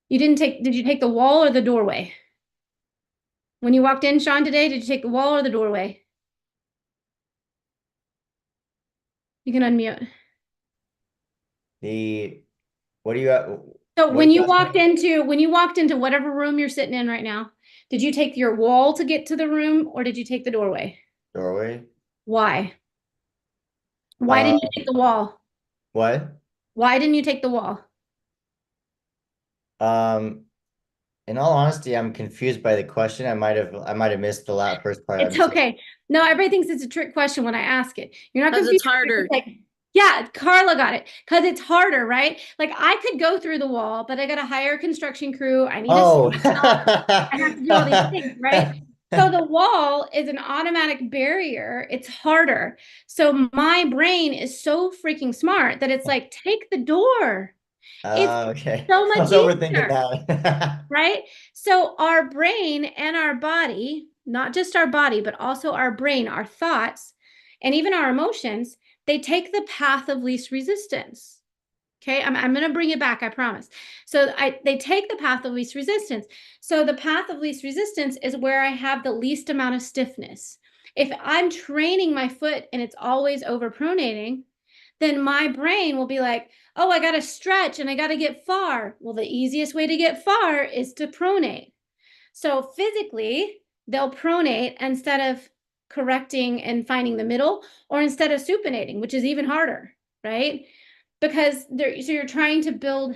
Did you take the wall or the doorway? When you walked in, Sean, today, did you take the wall or the doorway? You can unmute. What do you have? So What when are you asking? walked into whatever room you're sitting in right now, did you take your wall to get to the room or did you take the doorway? Doorway? Why? Why didn't you take the wall? What? Why didn't you take the wall? In all honesty, I'm confused by the question. I might have missed the first part. It's okay. No, everybody thinks it's a trick question when I ask it. You're not 'Cause confused. it's harder. Like, yeah, Carla got it. Because it's harder, right? Like I could go through the wall, but I got to hire a construction crew. I need Oh. I have to do all these things, right? So the wall is an automatic barrier. It's harder. So my brain is so freaking smart that it's like, take the door. It's Okay. so I much was overthinking easier. that. Right? So our brain and our body, not just our body, but also our brain, our thoughts, and even our emotions, they take the path of least resistance. Okay, I'm going to bring it back, I promise. So they take the path of least resistance. So the path of least resistance is where I have the least amount of stiffness. If I'm training my foot and it's always overpronating, then my brain will be like, oh, I got to stretch and I got to get far. Well, the easiest way to get far is to pronate. So physically, they'll pronate instead of correcting and finding the middle, or instead of supinating, which is even harder, right? Because so you're trying to build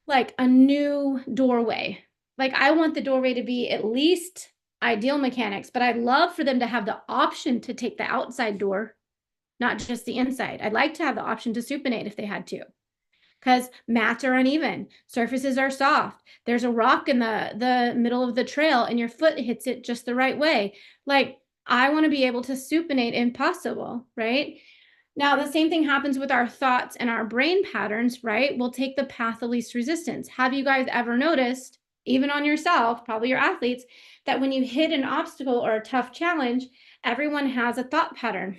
like a new doorway. Like I want the doorway to be at least ideal mechanics, but I'd love for them to have the option to take the outside door, not just the inside. I'd like to have the option to supinate if they had to, because mats are uneven, surfaces are soft. There's a rock in the middle of the trail and your foot hits it just the right way. Like I want to be able to supinate if possible, right? Now, the same thing happens with our thoughts and our brain patterns, right? We'll take the path of least resistance. Have you guys ever noticed, even on yourself, probably your athletes, that when you hit an obstacle or a tough challenge, everyone has a thought pattern,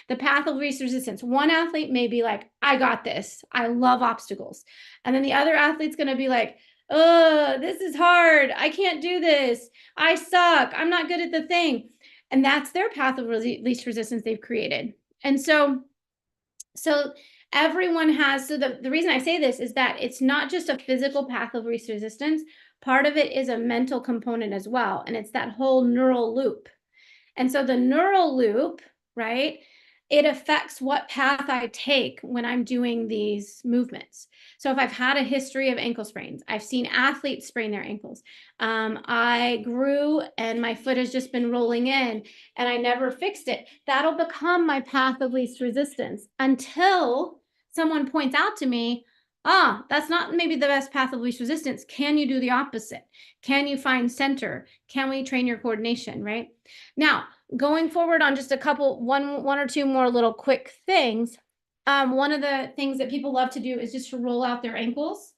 the path of least resistance. One athlete may be like, I got this. I love obstacles. And then the other athlete's going to be like, oh, this is hard. I can't do this. I suck. I'm not good at the thing. And that's their path of least resistance they've created. And so everyone has, so the reason I say this is that it's not just a physical path of least resistance. Part of it is a mental component as well. And it's that whole neural loop. And so the neural loop, right, it affects what path I take when I'm doing these movements. So if I've had a history of ankle sprains, I've seen athletes sprain their ankles. I grew and my foot has just been rolling in and I never fixed it. That'll become my path of least resistance until someone points out to me, that's not maybe the best path of least resistance. Can you do the opposite? Can you find center? Can we train your coordination, right? Now, going forward on just one or two more little quick things. One of the things that people love to do is just to roll out their ankles.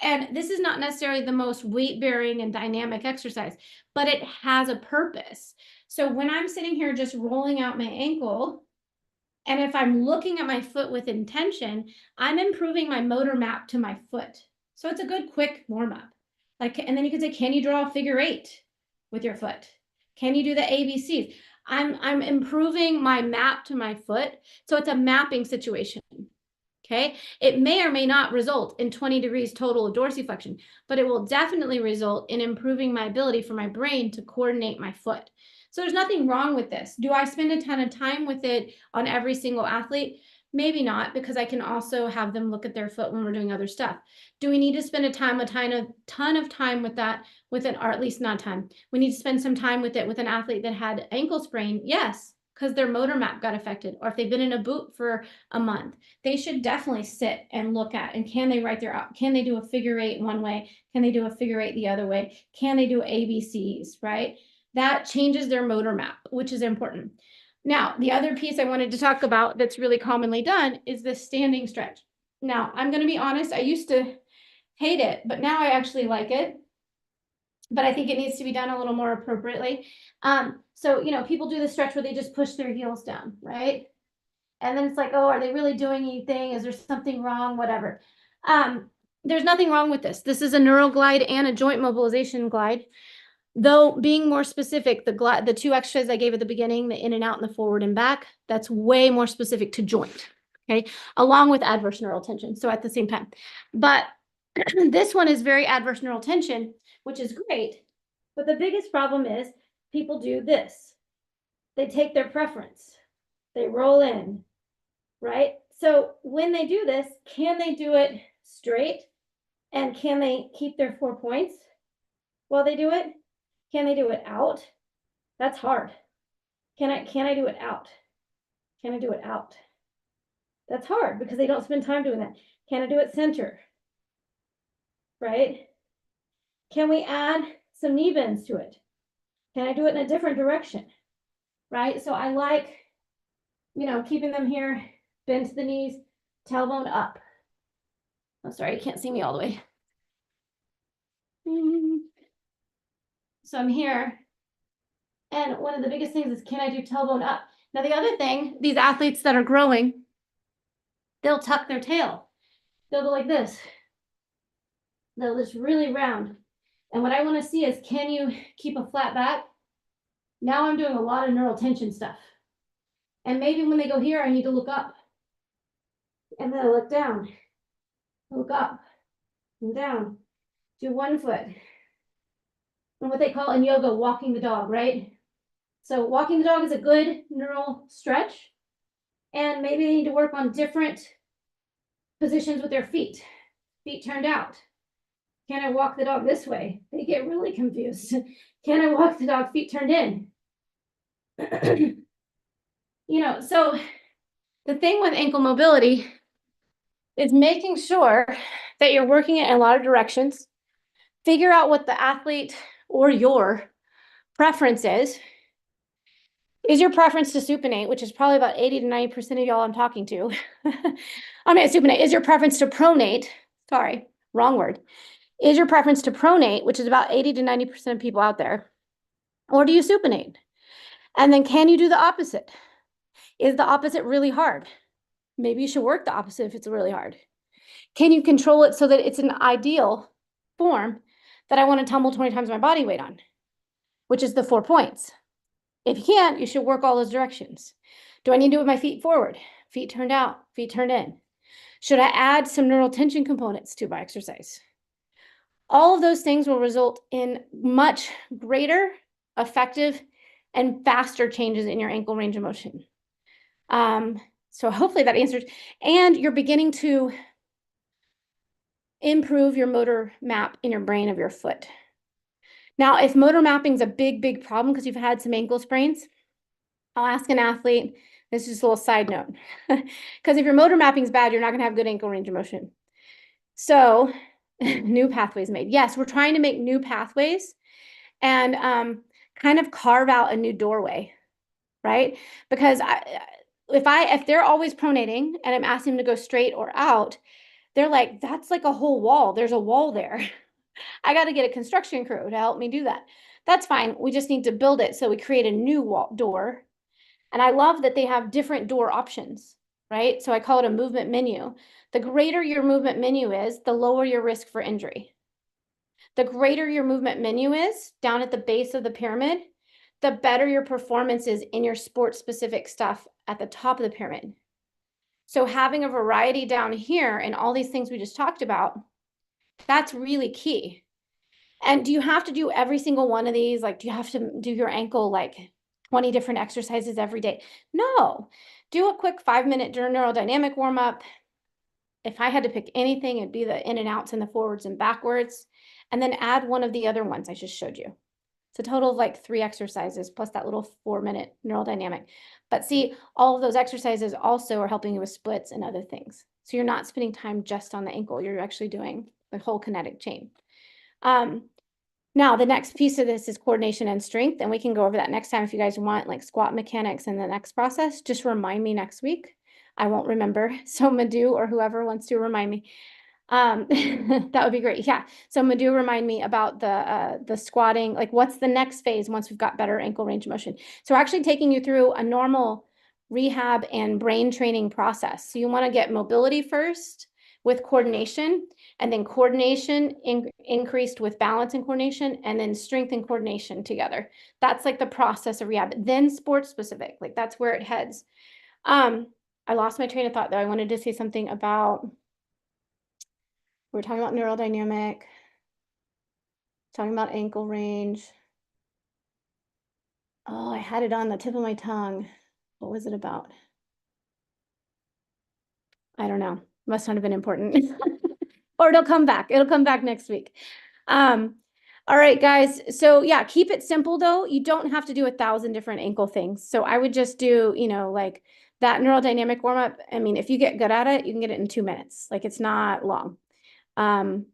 And this is not necessarily the most weight bearing and dynamic exercise, but it has a purpose. So when I'm sitting here just rolling out my ankle, and if I'm looking at my foot with intention, I'm improving my motor map to my foot. So it's a good quick warm up. Like, and then you can say, can you draw a figure 8 with your foot? Can you do the ABCs? I'm improving my map to my foot. So it's a mapping situation. Okay. It may or may not result in 20 degrees total of dorsiflexion, but it will definitely result in improving my ability for my brain to coordinate my foot. So there's nothing wrong with this. Do I spend a ton of time with it on every single athlete? Maybe not, because I can also have them look at their foot when we're doing other stuff. Do we need to spend a ton of time with that, with an, or at least not time? We need to spend some time with it with an athlete that had ankle sprain. Yes, because their motor map got affected, or if they've been in a boot for a month, they should definitely sit and look at, and can they write can they do a figure eight one way? Can they do a figure eight the other way? Can they do ABCs, right? That changes their motor map, which is important. Now, the other piece I wanted to talk about that's really commonly done is the standing stretch. Now, I'm going to be honest, I used to hate it, but now I actually like it. But I think it needs to be done a little more appropriately. So, people do the stretch where they just push their heels down, right? And then it's like, oh, are they really doing anything? Is there something wrong? Whatever. There's nothing wrong with this. This is a neural glide and a joint mobilization glide. Though being more specific, the two extras I gave at the beginning, the in and out and the forward and back, that's way more specific to joint, okay? Along with adverse neural tension, so at the same time. But this one is very adverse neural tension, which is great. But the biggest problem is people do this. They take their preference. They roll in, right? So when they do this, can they do it straight? And can they keep their 4 points while they do it? Can they do it out? That's hard. Can I do it out? Can I do it out? That's hard because they don't spend time doing that. Can I do it center? Right? Can we add some knee bends to it? Can I do it in a different direction? Right? So I like, keeping them here, bend to the knees, tailbone up. I'm sorry, you can't see me all the way. So I'm here. And one of the biggest things is, can I do tailbone up? Now, the other thing, these athletes that are growing, they'll tuck their tail. They'll go like this. They'll just really round. And what I want to see is, can you keep a flat back? Now I'm doing a lot of neural tension stuff. And maybe when they go here, I need to look up. And then I look down. Look up and down. Do one foot. And what they call in yoga, walking the dog, right? So walking the dog is a good neural stretch. And maybe they need to work on different positions with their feet. Feet turned out. Can I walk the dog this way? They get really confused. Can I walk the dog feet turned in? So the thing with ankle mobility is making sure that you're working it in a lot of directions. Figure out what the athlete or your preference is. Is your preference to supinate, which is probably about 80 to 90% of y'all I'm talking to. Supinate. Is your preference to pronate? Sorry, wrong word. Is your preference to pronate, which is about 80 to 90% of people out there? Or do you supinate? And then can you do the opposite? Is the opposite really hard? Maybe you should work the opposite if it's really hard. Can you control it so that it's an ideal form that I want to tumble 20 times my body weight on, which is the 4 points? If you can't, you should work all those directions. Do I need to do it with my feet forward? Feet turned out, feet turned in. Should I add some neural tension components to my exercise? All of those things will result in much greater, effective, and faster changes in your ankle range of motion. So hopefully that answers, and you're beginning to improve your motor map in your brain of your foot. Now, if motor mapping is a big, big problem because you've had some ankle sprains, I'll ask an athlete, this is just a little side note, because if your motor mapping is bad, you're not going to have good ankle range of motion. So new pathways made. Yes, we're trying to make new pathways and kind of carve out a new doorway, right? Because if they're always pronating and I'm asking them to go straight or out, they're like, that's like a whole wall. There's a wall there. I got to get a construction crew to help me do that. That's fine. We just need to build it. So we create a new door. And I love that they have different door options, right? So I call it a movement menu. The greater your movement menu is, the lower your risk for injury. The greater your movement menu is down at the base of the pyramid, the better your performance is in your sport specific stuff at the top of the pyramid. So having a variety down here and all these things we just talked about, that's really key. And do you have to do every single one of these? Like, do you have to do your ankle like 20 different exercises every day? No. Do a quick 5-minute neurodynamic warm up. If I had to pick anything, it'd be the in and outs and the forwards and backwards, and then add one of the other ones I just showed you. It's a total of like 3 exercises plus that little 4-minute neurodynamic. But see, all of those exercises also are helping you with splits and other things. So you're not spending time just on the ankle. You're actually doing the whole kinetic chain. Now, the next piece of this is coordination and strength, and we can go over that next time if you guys want like squat mechanics in the next process. Just remind me next week. I won't remember. So Madhu or whoever wants to remind me. That would be great. Yeah. So Madhu, remind me about the squatting. Like, what's the next phase once we've got better ankle range of motion? So we're actually taking you through a normal rehab and brain training process. So you want to get mobility first with coordination, and then coordination increased with balance and coordination, and then strength and coordination together. That's like the process of rehab. Then sports specific, like that's where it heads. I lost my train of thought though. I wanted to say something about, we're talking about neurodynamic, talking about ankle range. Oh, I had it on the tip of my tongue. What was it about? I don't know. Must not have been important. Or it'll come back. It'll come back next week. All right, guys. So yeah, keep it simple though. You don't have to do 1,000 different ankle things. So I would just do, like that neurodynamic warm up. I mean, if you get good at it, you can get it in 2 minutes. Like, it's not long. 2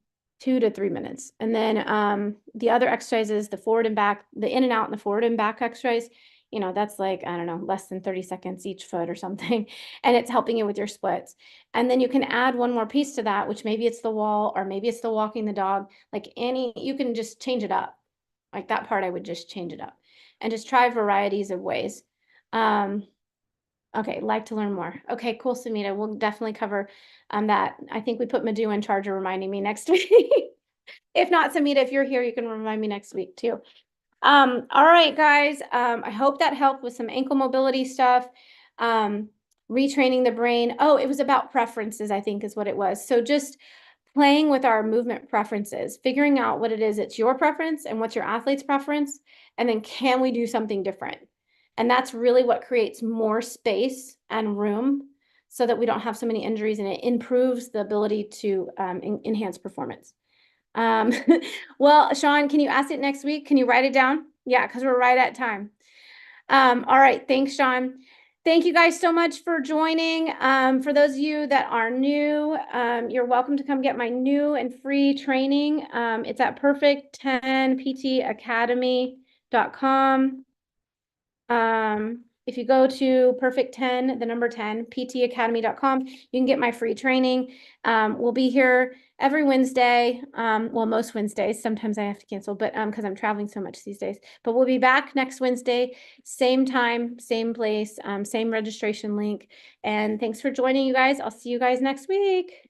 to 3 minutes. And then the other exercises, the forward and back, the in and out and the forward and back exercise, that's like, I don't know, less than 30 seconds each foot or something. And it's helping you with your splits. And then you can add one more piece to that, which maybe it's the wall or maybe it's the walking the dog. Like you can just change it up. Like that part, I would just change it up and just try varieties of ways. Okay, like to learn more. Okay, cool, Samita. We'll definitely cover that. I think we put Madhu in charge of reminding me next week. If not, Samita, if you're here, you can remind me next week too. All right, guys. I hope that helped with some ankle mobility stuff. Retraining the brain. Oh, it was about preferences, I think is what it was. So just playing with our movement preferences, figuring out what it is, it's your preference and what's your athlete's preference. And then can we do something different? And that's really what creates more space and room so that we don't have so many injuries, and it improves the ability to enhance performance. Well, Sean, can you ask it next week? Can you write it down? Yeah, because we're right at time. All right. Thanks, Sean. Thank you guys so much for joining. For those of you that are new, you're welcome to come get my new and free training. It's at perfect10ptacademy.com. If you go to perfect10, the number 10, ptacademy.com, you can get my free training. We'll be here every Wednesday. Well, most Wednesdays. Sometimes I have to cancel, but because I'm traveling so much these days. But we'll be back next Wednesday, same time, same place, same registration link. And thanks for joining, you guys. I'll see you guys next week.